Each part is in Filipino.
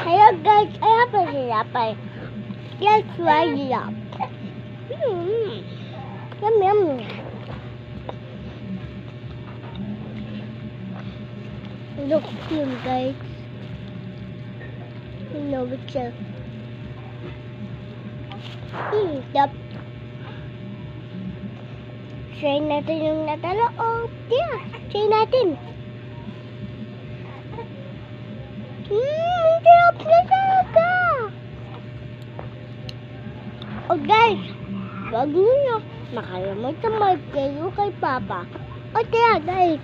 Hello guys, I have a tinapay. Let's try it out. Yum yum. Look him guys. You know what's up. Yup. Try natin yung natalo. Oh, yeah. Try natin. Sarap na talaga. Oh guys, wag niyo makalimutan mag-thank kay Papa. O tira guys.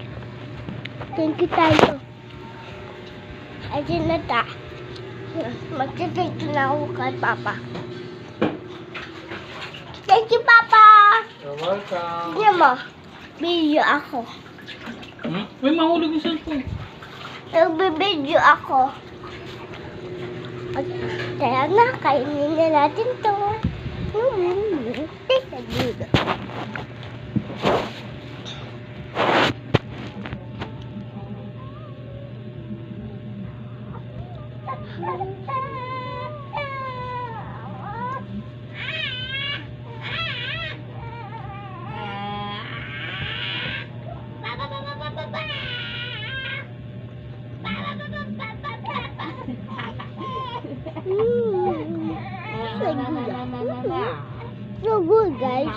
Thank you tayo. Ayun na ta. Mag-thank you na ako kay Papa. Thank you, Papa! You're welcome. Hindi mo, video ako. Uy, mahulog yung cellphone. Nagbibideo ako. At kaya na, kainin na natin to. Teka dito. So good guys.